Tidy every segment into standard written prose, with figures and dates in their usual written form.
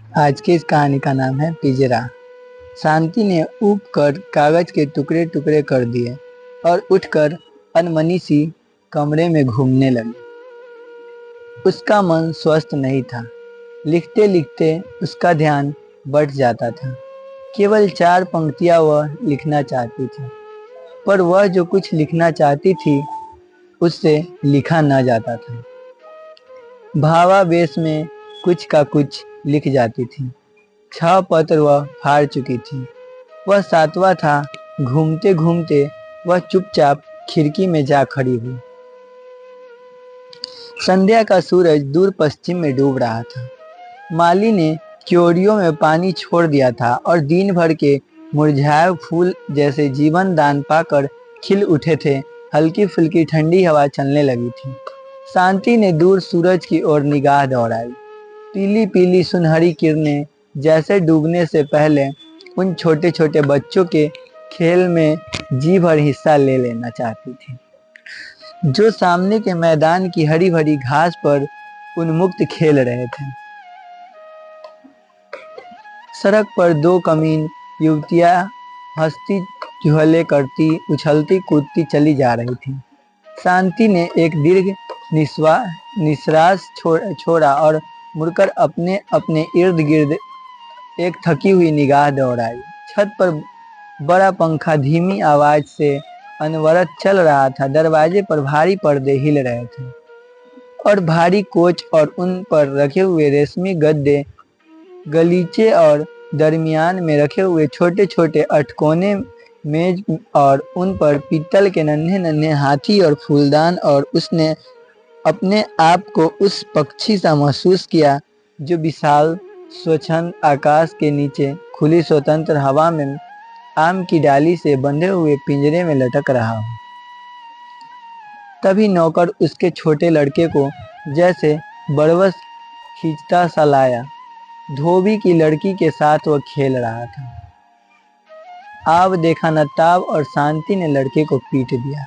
आज की इस कहानी का नाम है पिंजरा। शांति ने ऊब कर कागज के टुकड़े टुकड़े कर दिए और उठकर अनमनी सी कमरे में घूमने लगी। उसका मन स्वस्थ नहीं था। लिखते लिखते उसका ध्यान बढ़ जाता था। केवल 4 पंक्तियां वह लिखना चाहती थी, पर वह जो कुछ लिखना चाहती थी उससे लिखा न जाता था। भावावेश में कुछ का कुछ लिख जाती थी। 6 पत्र वह फाड़ चुकी थी। वह 7वां था। घूमते घूमते वह चुपचाप खिड़की में जा खड़ी हुई। संध्या का सूरज दूर पश्चिम में डूब रहा था। माली ने क्योरियों में पानी छोड़ दिया था और दिन भर के मुरझाए फूल जैसे जीवन दान पाकर खिल उठे थे। हल्की फुल्की ठंडी हवा चलने लगी थी। शांति ने दूर सूरज की ओर निगाह दौड़ाई। पीली पीली सुनहरी किरणें जैसे डूबने से पहले उन छोटे छोटे बच्चों के खेल में जी भर हिस्सा ले लेना चाहती थी, जो सामने के मैदान की हरी भरी घास पर उन्मुक्त खेल रहे थे। सड़क पर 2 कमीन युवतियां हंसती चुहले करती उछलती कूदती चली जा रही थी। शांति ने एक दीर्घ निश्वास छोड़ा और मुड़कर अपने अपने इर्द गिर्द एक थकी हुई निगाह दौड़ाई। छत पर बड़ा पंखा धीमी आवाज से अनवरत चल रहा था। दरवाजे पर भारी पर्दे हिल रहे थे और भारी कोच और उन पर रखे हुए रेशमी गद्दे, गलीचे और दरमियान में रखे हुए छोटे छोटे अटकोने मेज और उन पर पीतल के नन्हे नन्हे हाथी और फूलदान। और उसने अपने आप को उस पक्षी सा महसूस किया जो विशाल स्वच्छंद आकाश के नीचे खुली स्वतंत्र हवा में आम की डाली से बंधे हुए पिंजरे में लटक रहा हो। तभी नौकर उसके छोटे लड़के को जैसे बरवस खींचता सा लाया। धोबी की लड़की के साथ वह खेल रहा था। आव देखा न ताव और शांति ने लड़के को पीट दिया।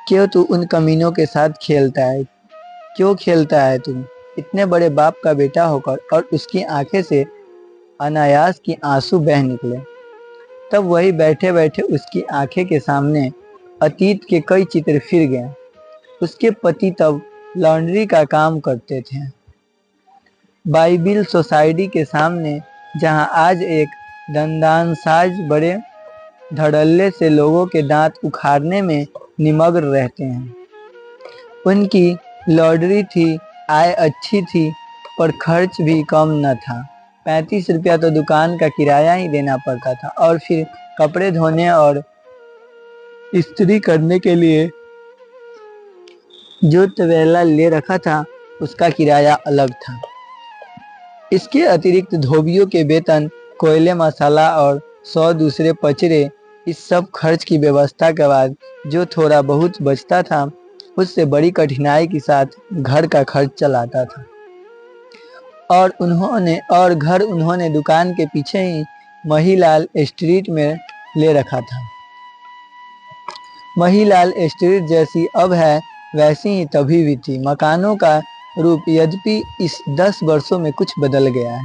क्यों तू उन कमीनों के साथ खेलता है? क्यों खेलता है तू, इतने बड़े बाप का बेटा होकर? और उसकी आंखें से अनायास की आंसू बह निकले। तब वही बैठे बैठे उसकी आंखें के सामने अतीत के कई चित्र फिर गए। उसके पति तब लॉन्ड्री का काम करते थे। बाइबिल सोसाइटी के सामने, जहां आज एक दंदानसाज बड़े धड़ल्ले से लोगों के दांत उखाड़ने में निमग्न रहते हैं। उनकी लॉन्ड्री थी, आय अच्छी थी, पर खर्च भी कम न था। 35 रुपया तो दुकान का किराया ही देना पड़ता था, और फिर कपड़े धोने और इस्त्री करने के लिए जो तवेला ले रखा था उसका किराया अलग था। इसके अतिरिक्त धोबियों के वेतन, कोयले, मसाला और 100 दूसरे पचड़े, इस सब खर्च की व्यवस्था के बाद जो थोड़ा बहुत बचता था उससे बड़ी कठिनाई के साथ घर का खर्च चलाता था। और घर उन्होंने दुकान के पीछे ही महीलाल स्ट्रीट में ले रखा था। महीलाल स्ट्रीट जैसी अब है वैसी ही तभी भी थी। मकानों का रूप यद्यपि इस 10 वर्षों में कुछ बदल गया है,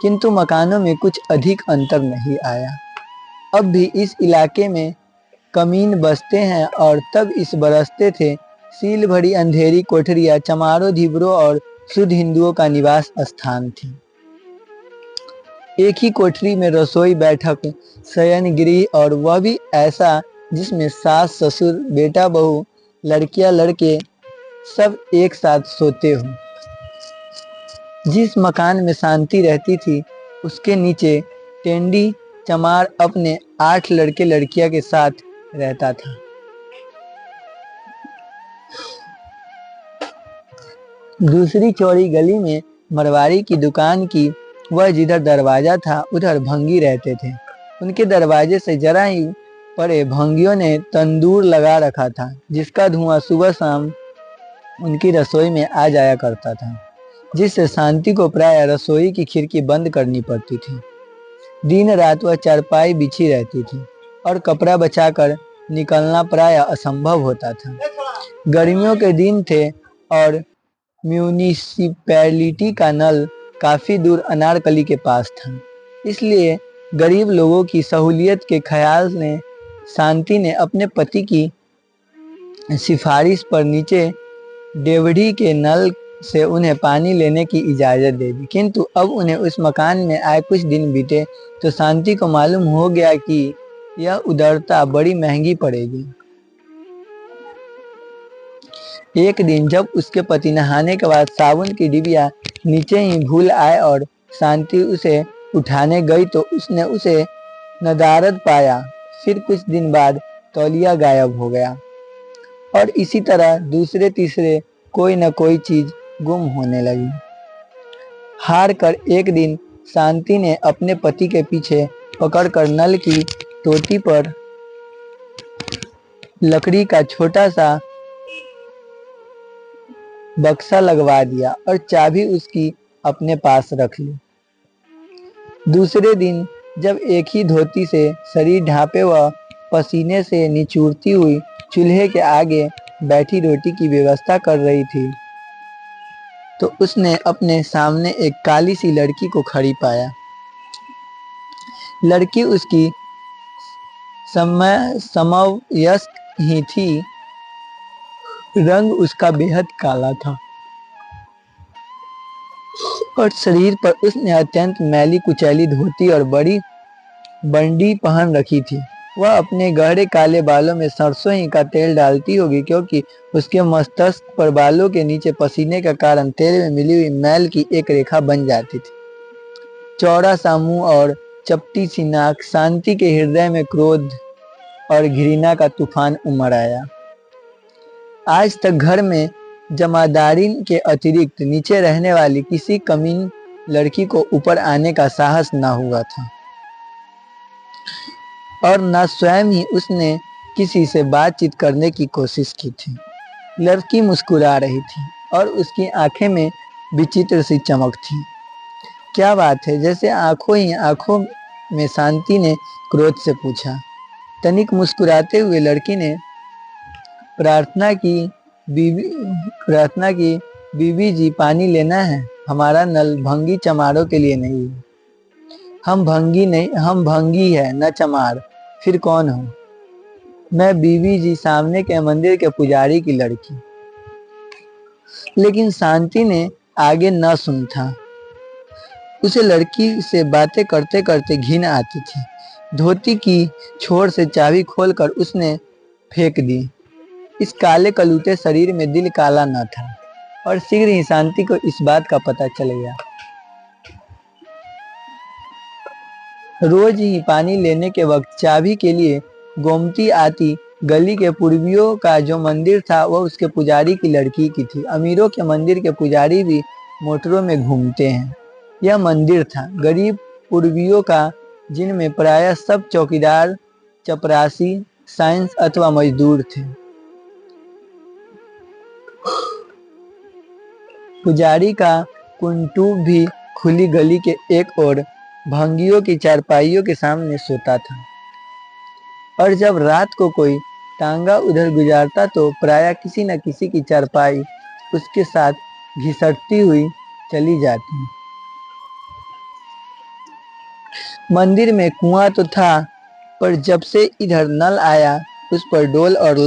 किंतु मकानों में कुछ अधिक अंतर नहीं आया। अब भी इस इलाके में कमीन बसते हैं और तब इस बरसते थे। सील भरी अंधेरी कोठरियां चमारों, धीवरों और शुद्ध हिंदुओं का निवास स्थान थी। एक ही कोठरी में रसोई, बैठक, शयन गृह, और वह भी ऐसा जिसमें सास ससुर, बेटा बहू, लड़कियां लड़के सब एक साथ सोते हो। जिस मकान में शांति रहती थी उसके नीचे टेंडी चमार अपने 8 लड़के लड़कियां के साथ रहता था। दूसरी चौड़ी गली में मरवाड़ी की दुकान की वह जिधर दरवाजा था उधर भंगी रहते थे। उनके दरवाजे से जरा ही परे भंगियों ने तंदूर लगा रखा था, जिसका धुआं सुबह शाम उनकी रसोई में आ जाया करता था, जिससे शांति को प्राय रसोई की खिड़की बंद करनी पड़ती थी। दिन रात वह चारपाई बिछी रहती थी और कपड़ा बचाकर निकलना प्राय असंभव होता था। गर्मियों के दिन थे और म्यूनिसिपैलिटी का नल काफी दूर अनारकली के पास था। इसलिए गरीब लोगों की सहूलियत के ख्याल ने शांति ने अपने पति की सिफारिश पर नीचे डेवढ़ी के नल से उन्हें पानी लेने की इजाज़त दे दी। किंतु अब उन्हें उस मकान में आए कुछ दिन बीते तो शांति को मालूम हो गया कि यह उदारता बड़ी महंगी पड़ेगी। एक दिन जब उसके पति नहाने के बाद साबुन की डिबिया नीचे ही भूल आए और शांति उसे उठाने गई तो उसने उसे नदारद पाया। फिर कुछ दिन बाद तौलिया गायब हो गया और इसी तरह दूसरे तीसरे कोई न कोई चीज गुम होने लगी। हार कर एक दिन शांति ने अपने पति के पीछे पकड़कर नल की टोटी पर लकड़ी का छोटा सा बक्सा लगवा दिया और चाबी उसकी अपने पास रख ली। दूसरे दिन जब एक ही धोती से शरीर ढांपे व पसीने से निचुड़ती हुई चूल्हे के आगे बैठी रोटी की व्यवस्था कर रही थी तो उसने अपने सामने एक काली सी लड़की को खड़ी पाया। लड़की उसकी समवयस्क ही थी। रंग उसका बेहद काला था और शरीर पर उसने अत्यंत मैली कुचैली धोती और बड़ी बंडी पहन रखी थी। वह अपने गहरे काले बालों में सरसों ही का तेल डालती होगी क्योंकि उसके मस्तक पर बालों के नीचे पसीने के कारण तेल में मिली हुई मैल की एक रेखा बन जाती थी। चौड़ा सा मुंह और चपटी सी नाक। शांति के हृदय में क्रोध और घृणा का तूफान उमड़ आया। आज तक घर में जमादारी के अतिरिक्त नीचे रहने वाली किसी कमीन लड़की को ऊपर आने का साहस न हुआ था और न स्वयं ही उसने किसी से बातचीत करने की कोशिश की थी। लड़की मुस्कुरा रही थी और उसकी आंखें में विचित्र सी चमक थी। क्या बात है? जैसे आंखों ही आंखों में शांति ने क्रोध से पूछा। तनिक मुस्कुराते हुए लड़की ने प्रार्थना की, बीबी जी पानी लेना है। हमारा नल भंगी चमारों के लिए नहीं है। हम भंगी है न चमार। फिर कौन हो? मैं बीबी जी सामने के मंदिर के पुजारी की लड़की। लेकिन शांति ने आगे न सुन था। उसे लड़की से बातें करते करते घिन आती थी। धोती की छोर से चाबी खोलकर उसने फेंक दी। इस काले कलूटे शरीर में दिल काला न था और शीघ्र ही शांति को इस बात का पता चल गया। रोज ही पानी लेने के वक्त चाबी के लिए गोमती आती। गली के पूर्वियों का जो मंदिर था वह उसके पुजारी की लड़की की थी। अमीरों के मंदिर के पुजारी भी मोटरों में घूमते हैं। यह मंदिर था गरीब पूर्वियों का, जिनमें प्रायः सब चौकीदार, चपरासी, साइंस अथवा मजदूर थे। पुजारी का कुंटूब भी खुली गली के एक ओर भंगियों की चारपाइयों के सामने सोता था और जब रात को कोई तांगा उधर गुजारता तो प्रायः किसी न किसी की चारपाई उसके साथ घिसटती हुई चली जाती। मंदिर में कुआं तो था पर जब से इधर नल आया उस पर डोल और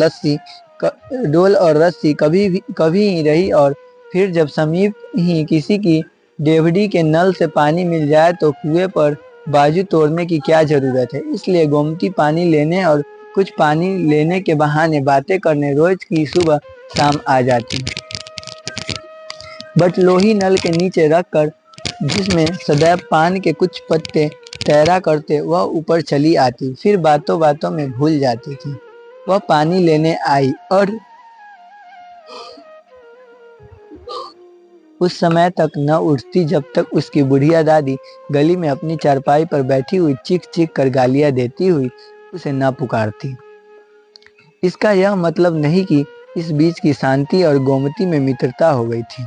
रस्सी कभी ही रही और फिर जब समीप ही किसी की डेवढ़ी के नल से पानी मिल जाए तो कुएं पर बाजू तोड़ने की क्या जरूरत है। इसलिए गोमती पानी लेने और कुछ पानी लेने के बहाने बातें करने रोज की सुबह शाम आ जाती। बटलोही नल के नीचे रखकर जिसमें सदैव पान के कुछ पत्ते तैरा करते वह ऊपर चली आती। फिर बातों बातों में भूल जाती थी। वह पानी लेने आई और उस समय तक न उठती जब तक उसकी बुढ़िया दादी गली में अपनी चारपाई पर बैठी हुई चीख चीख कर गालियां देती हुई उसे न पुकारती। इसका यह मतलब नहीं कि इस बीच की शांति और गोमती में मित्रता हो गई थी।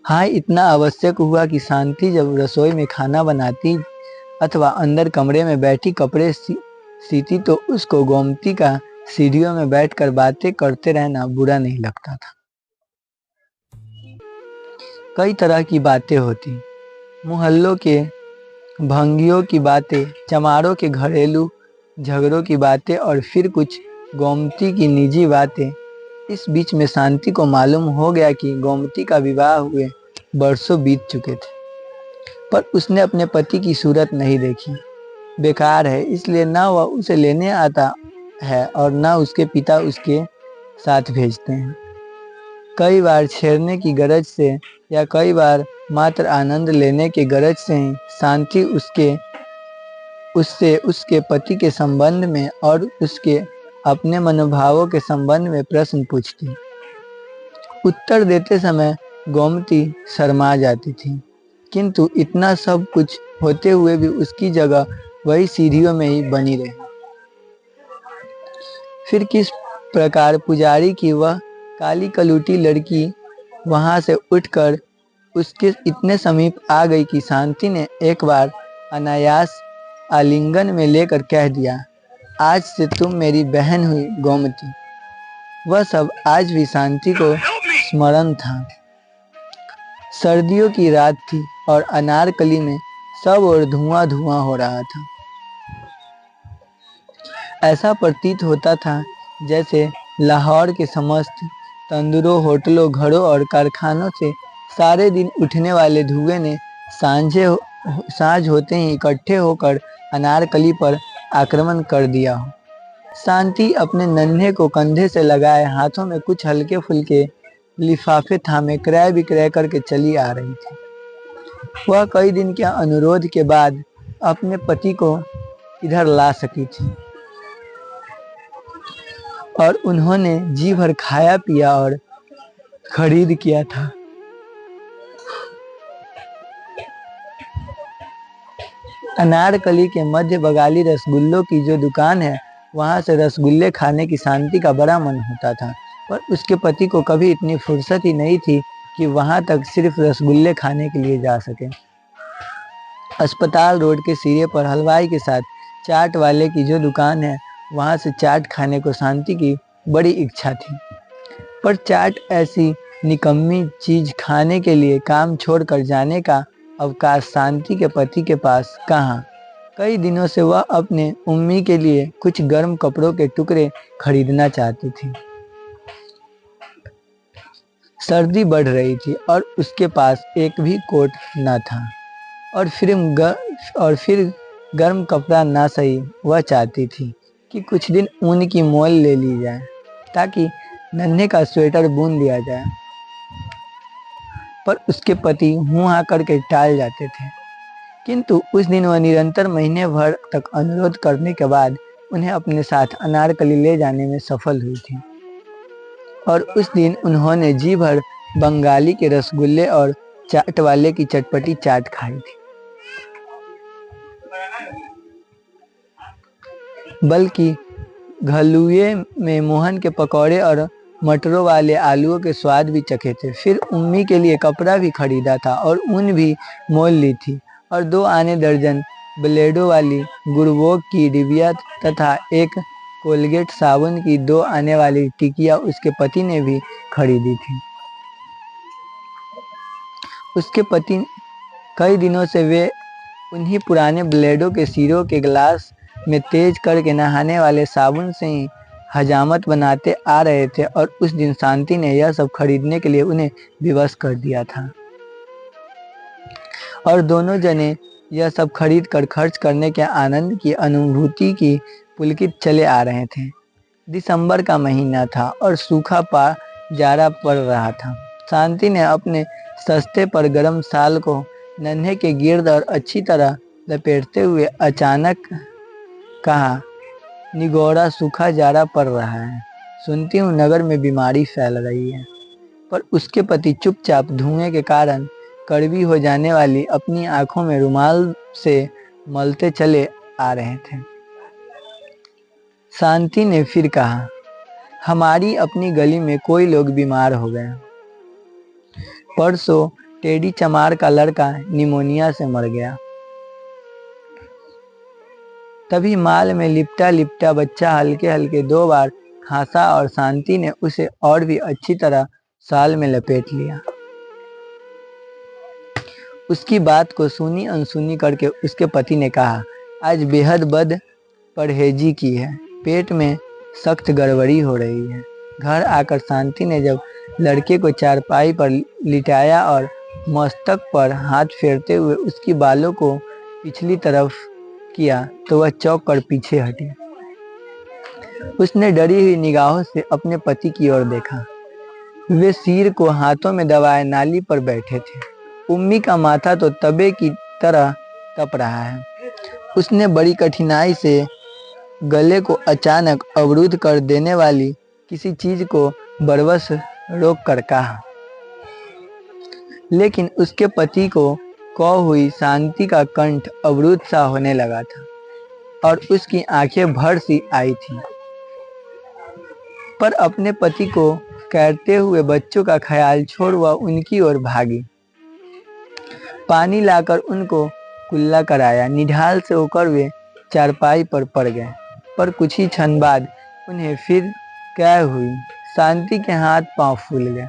हाँ, इतना आवश्यक हुआ कि शांति जब रसोई में खाना बनाती अथवा अंदर कमरे में बैठी कपड़े सीती तो उसको गोमती का सीढ़ियों में बैठकर बातें करते रहना बुरा नहीं लगता था। कई तरह की बातें होती, मोहल्लों के भंगियों की बातें, चमारों के घरेलू झगड़ों की बातें और फिर कुछ गोमती की निजी बातें। इस बीच में शांति को मालूम हो गया कि गोमती का विवाह हुए बरसों बीत चुके थे, पर उसने अपने पति की सूरत नहीं देखी। बेकार है, इसलिए ना वह उसे लेने आता है और ना उसके पिता उसके साथ भेजते हैं। कई बार छेड़ने की गरज से या कई बार मात्र आनंद लेने के गरज से ही शांति उससे उसके पति के संबंध में और उसके अपने मनोभावों के संबंध में प्रश्न पूछती। उत्तर देते समय गोमती शर्मा जाती थी, किंतु इतना सब कुछ होते हुए भी उसकी जगह वही सीढ़ियों में ही बनी रही। फिर किस प्रकार पुजारी की वह काली कलूटी लड़की वहां से उठकर उसके इतने समीप आ गई कि शांति ने एक बार अनायास आलिंगन में लेकर कह दिया, आज से तुम मेरी बहन हुई गोमती। वह सब आज भी शांति को स्मरण था। सर्दियों की रात थी और अनारकली में सब और धुआं धुआं हो रहा था। ऐसा प्रतीत होता था जैसे लाहौर के समस्त तंदूरों, होटलों, घरों और कारखानों से सारे दिन उठने वाले धुएं ने सांझ होते ही इकट्ठे होकर अनारकली पर आक्रमण कर दिया हो। शांति अपने नन्हे को कंधे से लगाए हाथों में कुछ हल्के फुल्के लिफाफे थामे क्रय विक्रय करके चली आ रही थी। वह कई दिन के अनुरोध के बाद अपने पति को इधर ला सकी थी और उन्होंने जी भर खाया पिया और खरीद किया था। अनारकली के मध्य बगाली रसगुल्लों की जो दुकान है, वहां से रसगुल्ले खाने की शांति का बड़ा मन होता था, पर उसके पति को कभी इतनी फुर्सत ही नहीं थी कि वहां तक सिर्फ रसगुल्ले खाने के लिए जा सके। अस्पताल रोड के सिरे पर हलवाई के साथ चाट वाले की जो दुकान है, वहां से चाट खाने को शांति की बड़ी इच्छा थी, पर चाट ऐसी निकम्मी चीज खाने के लिए काम छोड़कर जाने का अवकाश शांति के पति के पास कहाँ। कई दिनों से वह अपने उम्मी के लिए कुछ गर्म कपड़ों के टुकड़े खरीदना चाहती थी। सर्दी बढ़ रही थी और उसके पास एक भी कोट न था, और फिर गर्म कपड़ा ना सही, वह चाहती थी कि कुछ दिन ऊन की मोल ले ली जाए ताकि नन्हे का स्वेटर बुन दिया जाए, पर उसके पति हूँ हाँ करके टाल जाते थे। किंतु उस दिन वह निरंतर महीने भर तक अनुरोध करने के बाद उन्हें अपने साथ अनारकली ले जाने में सफल हुई थी, और उस दिन उन्होंने जी भर बंगाली के रसगुल्ले और चाट वाले की चटपटी चाट खाई थी। बल्कि घलुए में मोहन के पकौड़े और मटरों वाले आलूओं के स्वाद भी चखे थे। फिर उम्मी के लिए कपड़ा भी खरीदा था और ऊन भी मोल ली थी, और 2 आने दर्जन ब्लेडों वाली गुड़वोग की डिबिया तथा एक कोलगेट साबुन की 2 आने वाली टिकिया उसके पति ने भी खरीदी थी। उसके पति कई दिनों से वे उन्हीं पुराने ब्लेडों के सिरों के गिलास में तेज करके नहाने वाले साबुन से ही हजामत बनाते आ रहे थे, और उस दिन शांति ने यह सब खरीदने के लिए उन्हें विवश कर दिया था, और दोनों जने यह सब खरीद कर खर्च करने के आनंद की अनुभूति की पुलकित चले आ रहे थे। दिसंबर का महीना था और सूखा जाड़ा पड़ रहा था। शांति ने अपने सस्ते पर गर्म शाल को नन्हे के गिर्द और अच्छी तरह लपेटते हुए अचानक कहा, निगौड़ा सूखा जाड़ा पड़ रहा है, सुनती हूँ नगर में बीमारी फैल रही है। पर उसके पति चुपचाप धुएं के कारण कड़वी हो जाने वाली अपनी आंखों में रुमाल से मलते चले आ रहे थे। शांति ने फिर कहा, हमारी अपनी गली में कोई लोग बीमार हो गए। परसों टेडी चमार का लड़का निमोनिया से मर गया। तभी माल में लिपटा लिपटा बच्चा हल्के हल्के 2 बार खांसा और शांति ने उसे और भी अच्छी तरह शाल में लपेट लिया। उसकी बात को सुनी अनसुनी करके उसके पति ने कहा, आज बेहद बद परहेजी की है, पेट में सख्त गड़बड़ी हो रही है। घर आकर शांति ने जब लड़के को चारपाई पर लिटाया और मस्तक पर हाथ फेरते हुए उसकी बालों को पिछली तरफ किया तो वह चौंक कर पीछे हटी। उसने डरी हुई निगाहों से अपने पति की ओर देखा। वे सिर को हाथों में दबाए नाली पर बैठे थे। उम्मी का माथा तो तबे की तरह तप रहा है। उसने बड़ी कठिनाई से गले को अचानक अवरुद्ध कर देने वाली किसी चीज को बरबस रोक कर कहा, लेकिन उसके पति को खो हुई शांति का कंठ अवरुद्ध सा होने लगा था और उसकी आंखें भर सी आई थीं। पर अपने पति को कैरते हुए बच्चों का ख्याल छोड़ वह उनकी ओर भागी। पानी लाकर उनको कुल्ला कराया। निढाल से होकर वे चारपाई पर पड़ गए। पर कुछ ही क्षण बाद उन्हें फिर क्या हुई, शांति के हाथ पांव फूल गए।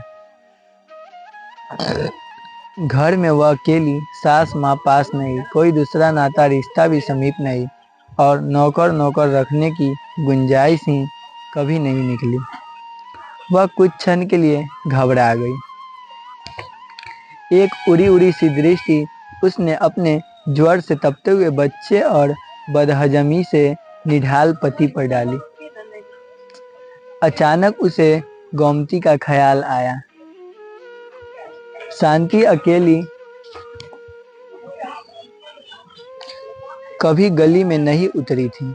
घर में वह अकेली, सास माँ पास नहीं, कोई दूसरा नाता रिश्ता भी समीप नहीं और नौकर रखने की गुंजाइश ही कभी नहीं निकली। वह कुछ क्षण के लिए घबरा गई। एक उड़ी उड़ी सी दृष्टि उसने अपने ज्वर से तपते हुए बच्चे और बदहजमी से निढाल पति पर डाली। अचानक उसे गोमती का ख्याल आया। शांति अकेली कभी गली में नहीं उतरी थी,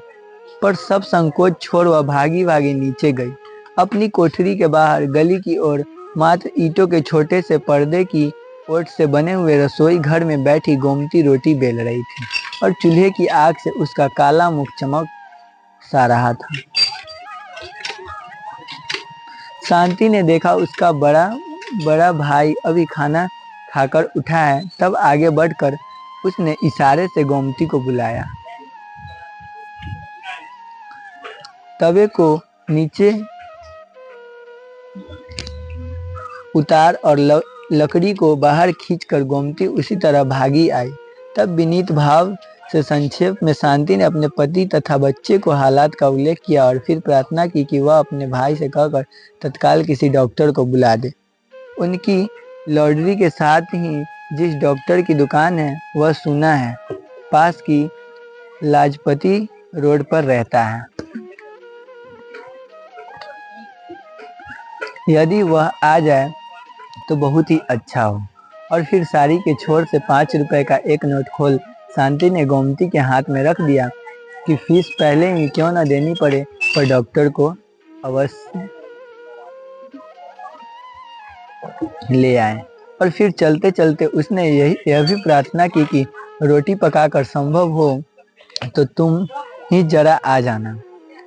पर सब संकोच छोड़ वह भागी भागी नीचे गई। अपनी कोठरी के बाहर गली की ओर मात्र ईंटों के छोटे से पर्दे की ओट से बने हुए रसोई घर में बैठी गोमती रोटी बेल रही थी और चूल्हे की आग से उसका काला मुख चमक सा रहा था। शांति ने देखा उसका बड़ा भाई अभी खाना खाकर उठा है, तब आगे बढ़कर उसने इशारे से गोमती को बुलाया। तवे को नीचे उतार और लकड़ी को बाहर खींचकर गोमती उसी तरह भागी आई। तब विनीत भाव से संक्षेप में शांति ने अपने पति तथा बच्चे को हालात का उल्लेख किया और फिर प्रार्थना की कि वह अपने भाई से कहकर तत्काल किसी डॉक्टर को बुला दे। उनकी लॉन्ड्री के साथ ही जिस डॉक्टर की दुकान है वह सुना है पास की लाजपती रोड पर रहता है। यदि वह आ जाए तो बहुत ही अच्छा हो। और फिर साड़ी के छोर से 5 रुपए का एक नोट खोल शांति ने गोमती के हाथ में रख दिया कि फीस पहले ही क्यों न देनी पड़े, पर डॉक्टर को अवश्य ले आए। और फिर चलते चलते उसने यह भी प्रार्थना की कि रोटी पकाकर संभव हो तो तुम ही जरा आ जाना।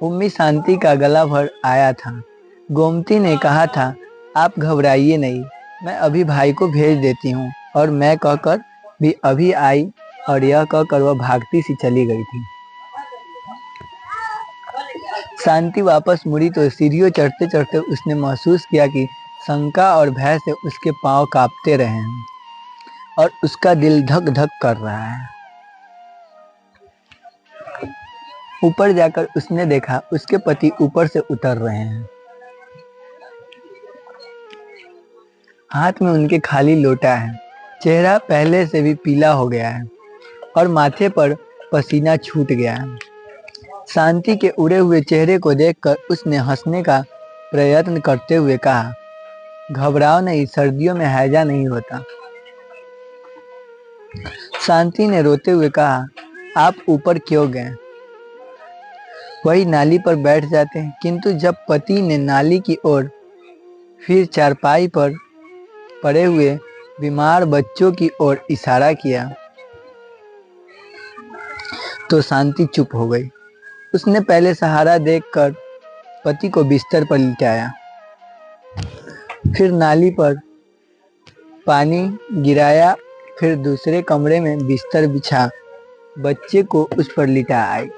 उम्मी शांति का गला भर आया था। गोमती ने कहा था, आप घबराइए नहीं, मैं अभी भाई को भेज देती हूँ। और मैं कहकर भी अभी आई और यह कहकर वह भागती सी चली गई थी। शांति वापस मुड़ी तो सीढ़ियों चढ़ते चढ़ते उसने महसूस किया कि शंका और भय से उसके पांव कांपते रहे हैं और उसका दिल धक धक कर रहा है। ऊपर जाकर उसने देखा उसके पति ऊपर से उतर रहे हैं। हाथ में उनके खाली लोटा है। चेहरा पहले से भी पीला हो गया है और माथे पर पसीना छूट गया है। शांति के उड़े हुए चेहरे को देखकर उसने हंसने का प्रयत्न करते हुए कहा, घबराओ नहीं, सर्दियों में हैजा नहीं होता। शांति ने रोते हुए कहा, आप ऊपर क्यों गए? वही नाली पर बैठ जाते हैं। किंतु जब पति ने नाली की ओर फिर चारपाई पर पड़े हुए बीमार बच्चों की ओर इशारा किया तो शांति चुप हो गई। उसने पहले सहारा देखकर पति को बिस्तर पर लिटाया, फिर नाली पर पानी गिराया, फिर दूसरे कमरे में बिस्तर बिछा बच्चे को उस पर लिटा आई।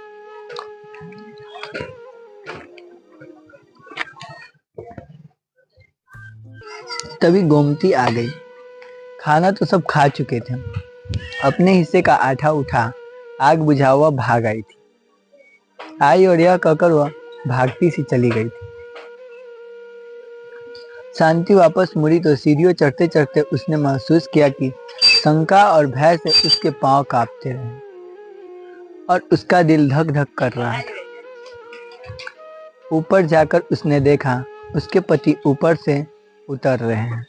तभी गोमती आ गई। खाना तो सब खा चुके थे। अपने हिस्से का आटा उठा आग बुझा हुआ भाग आई थी। आई और यह कहकर वह भागती सी चली गई थी। शांति वापस मुड़ी तो सीढ़ियों चढ़ते चढ़ते उसने महसूस किया कि शंका और भय से उसके पांव कांपते रहे और उसका दिल धक धक कर रहा था। ऊपर जाकर उसने देखा उसके पति ऊपर से उतर रहे हैं।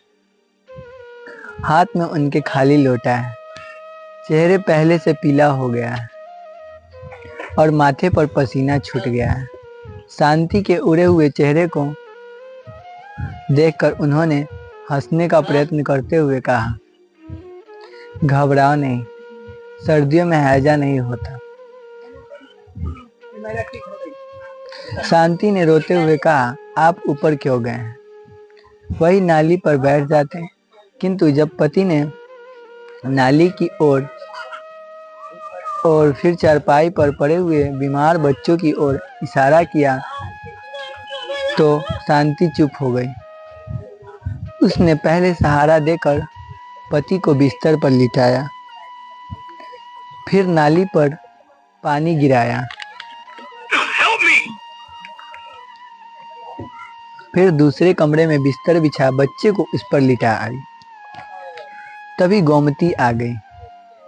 हाथ में उनके खाली लोटा है, चेहरे पहले से पीला हो गया है और माथे पर पसीना छूट गया है। शांति के उड़े हुए चेहरे को देखकर उन्होंने हंसने का प्रयत्न करते हुए कहा, घबराओ नहीं, सर्दियों में हैजा नहीं होता। शांति ने रोते हुए कहा, आप ऊपर क्यों गए हैं? वही नाली पर बैठ जाते। किंतु जब पति ने नाली की ओर और फिर चारपाई पर पड़े हुए बीमार बच्चों की ओर इशारा किया तो शांति चुप हो गई। उसने पहले सहारा देकर पति को बिस्तर पर लिटाया, फिर नाली पर पानी गिराया, फिर दूसरे कमरे में बिस्तर बिछा बच्चे को उस पर लिटा आई। तभी गोमती आ गई।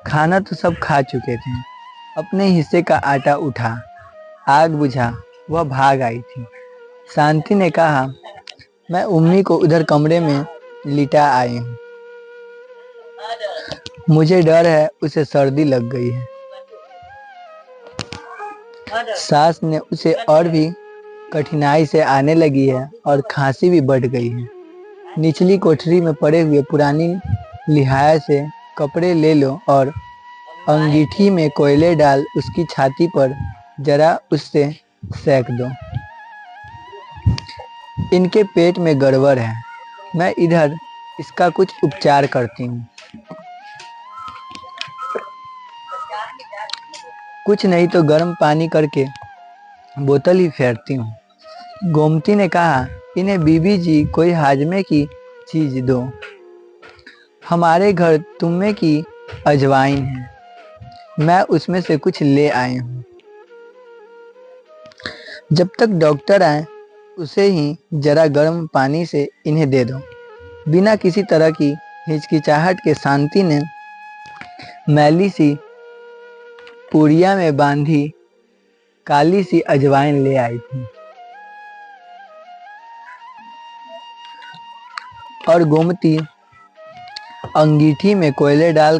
खाना तो सब खा चुके थे। अपने हिस्से का आटा उठा, आग बुझा, वह भाग आई थी। शांति ने कहा, मैं उम्मी को उधर कमरे में लिटा आई हूँ। मुझे डर है उसे सर्दी लग गई है। सांस ने उसे और भी कठिनाई से आने लगी है और खांसी भी बढ़ गई है। निचली कोठरी में पड़े हुए पुरानी लिहाया से कपड़े ले लो और अंगीठी में कोयले डाल उसकी छाती पर जरा उससे सेक दो। इनके पेट में गड़बड़ है, मैं इधर इसका कुछ उपचार करती हूँ। कुछ नहीं तो गर्म पानी करके बोतल ही फेरती हूँ। गोमती ने कहा, इन्हें बीबी जी कोई हाजमे की चीज दो। हमारे घर तुम्मे की अजवाइन है, मैं उसमें से कुछ ले आई हूँ। जब तक डॉक्टर आए उसे ही जरा गर्म पानी से इन्हें दे दो। बिना किसी तरह की हिचकिचाहट के शांति ने मैली सी पुड़िया में बांधी काली सी अजवाइन ले आई थी और गोमती अंगीठी में कोयले डाल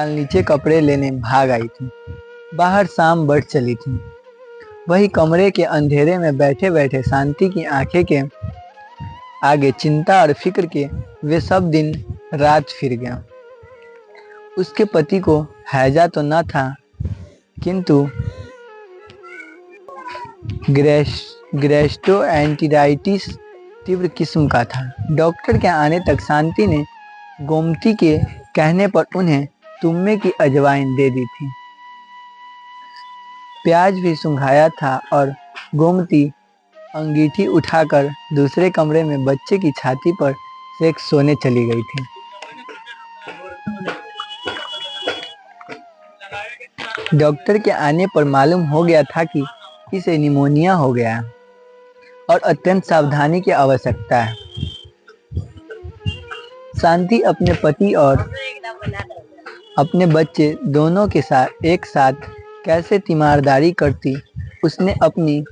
नीचे कपड़े लेने भाग आई थी। बाहर शाम बढ़ चली थी। वही कमरे के अंधेरे में बैठे बैठे शांति की आंखें के आगे चिंता और फिक्र के वे सब दिन रात फिर गया। उसके पति को हैजा तो न था, किंतु गैस्ट्रोएंटेराइटिस तीव्र किस्म का था। डॉक्टर के आने तक शांति ने गोमती के कहने पर उन्हें तुम्मे की अजवाइन दे दी थी। प्याज भी सुंघाया था और गोमती अंगीठी उठाकर दूसरे कमरे में बच्चे की छाती पर सेक सोने चली गई थी। डॉक्टर के आने पर मालूम हो गया था कि इसे निमोनिया हो गया और अत्यंत सावधानी की आवश्यकता है। शांति अपने पति और अपने बच्चे दोनों के साथ एक साथ कैसे तीमारदारी करती, उसने अपनी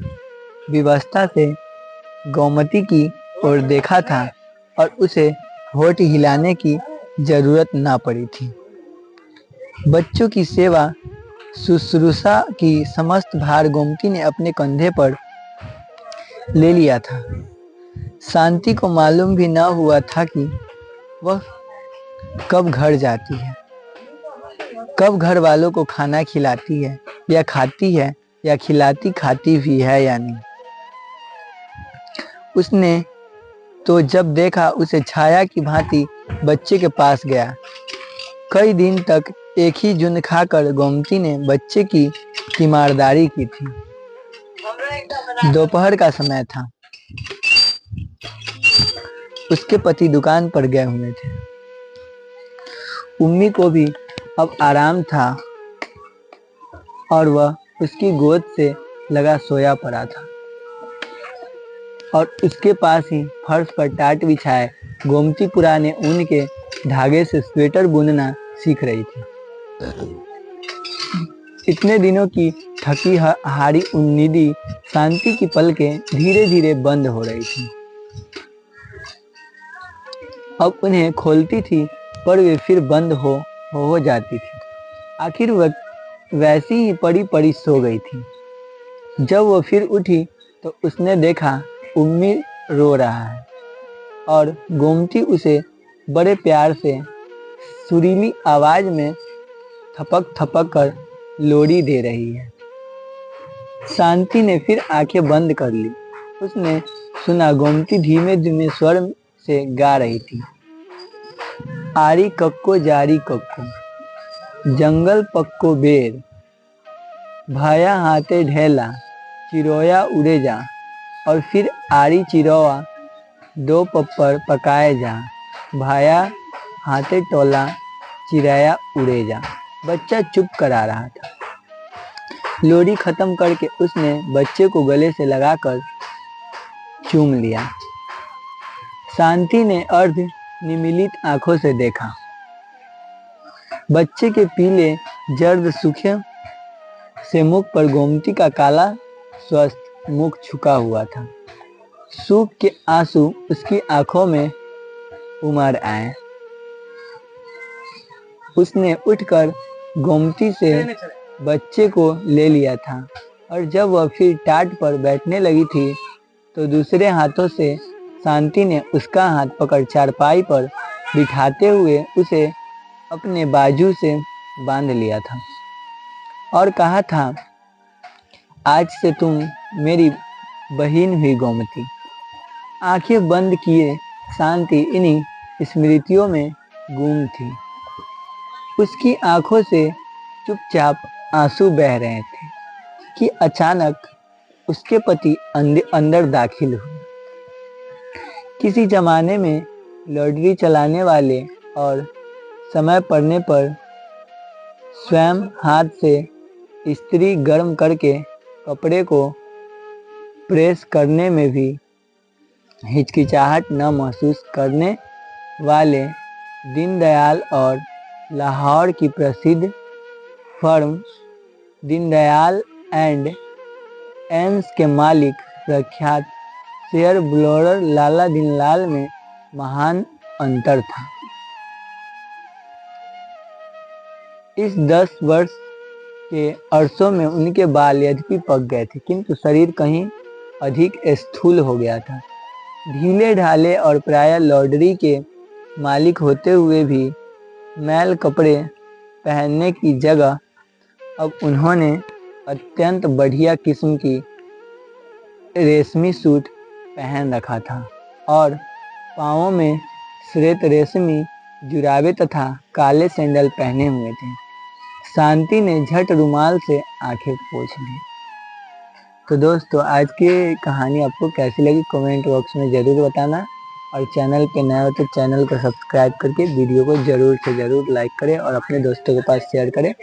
व्यवस्था से गोमती की ओर देखा था और उसे होठ हिलाने की जरूरत ना पड़ी थी। बच्चों की सेवा शुश्रूषा की समस्त भार गोमती ने अपने कंधे पर ले लिया था। शांति को मालूम भी न हुआ था कि वह कब घर जाती है, कब घर वालों को खाना खिलाती है या खाती है, या खिलाती खाती भी है या नहीं। उसने तो जब देखा उसे छाया की भांति बच्चे के पास गया। कई दिन तक एक ही जुन खाकर गोमती ने बच्चे की तीमारदारी की थी। दोपहर का समय था। उसके पति दुकान पर गए हुए थे। उम्मी को भी अब आराम था और वह उसकी गोद से लगा सोया पड़ा था और उसके पास ही फर्श पर टाट बिछाए गोमती पुराने ऊन के धागे से स्वेटर बुनना सीख रही थी। इतने दिनों की थकी हारी उम्मीदी शांति की पलकें धीरे धीरे बंद हो रही थी। अब उन्हें खोलती थी पर वे फिर बंद हो जाती थी। आखिर वह वैसी ही पड़ी पड़ी सो गई थी। जब वो फिर उठी तो उसने देखा उम्मी रो रहा है और गोमती उसे बड़े प्यार से सुरीली आवाज में थपक थपक कर लोरी दे रही है। शांति ने फिर आंखें बंद कर ली। उसने सुना गोमती धीमे धीमे स्वर से गा रही थी। आरी कक्को जारी कक्को जंगल पक्को बेर भाया हाथे ढेला चिरोया उड़े जा और फिर आरी चिरोआ दो पप्पर पकाए जा भाया हाथे टोला चिराया उड़े जा। बच्चा चुप करा रहा था। लोरी खत्म करके उसने बच्चे को गले से लगाकर चूम लिया। शांति ने अर्ध निमीलित आंखों से देखा। बच्चे के पीले जर्द सूखे से मुख पर गोमती का काला स्वस्थ मुख झुका हुआ था। सूख के आंसू उसकी आंखों में उमड़ आए। उसने उठकर गोमती से बच्चे को ले लिया था और जब वह फिर टाट पर बैठने लगी थी तो दूसरे हाथों से शांति ने उसका हाथ पकड़ चारपाई पर बिठाते हुए उसे अपने बाजू से बांध लिया था और कहा था, आज से तुम मेरी बहन हुई गोमती। आंखें बंद किए शांति इन्हीं स्मृतियों में गुम थी। उसकी आंखों से चुपचाप आंसू बह रहे थे कि अचानक उसके पति अंदर दाखिल हुए। किसी जमाने में लॉटरी चलाने वाले और समय पड़ने पर स्वयं हाथ से इस्त्री गर्म करके कपड़े को प्रेस करने में भी हिचकिचाहट न महसूस करने वाले दीनदयाल और लाहौर की प्रसिद्ध फर्म दीनदयाल एंड एम्स के मालिक प्रख्यात शेयर ब्लोरर लाला दीनलाल में महान अंतर था। इस 10 वर्ष के अरसों में उनके बाल यद्यपि पक गए थे किंतु शरीर कहीं अधिक स्थूल हो गया था। ढीले ढाले और प्रायः लॉन्ड्री के मालिक होते हुए भी मैल कपड़े पहनने की जगह अब उन्होंने अत्यंत बढ़िया किस्म की रेशमी सूट पहन रखा था और पाँवों में श्वेत रेशमी जुराबे तथा काले सैंडल पहने हुए थे। शांति ने झट रुमाल से आंखें पोंछ ली। तो दोस्तों, आज की कहानी आपको कैसी लगी कमेंट बॉक्स में ज़रूर बताना और चैनल पे नया हो तो चैनल को सब्सक्राइब करके वीडियो को ज़रूर से ज़रूर लाइक करें और अपने दोस्तों के पास शेयर करें।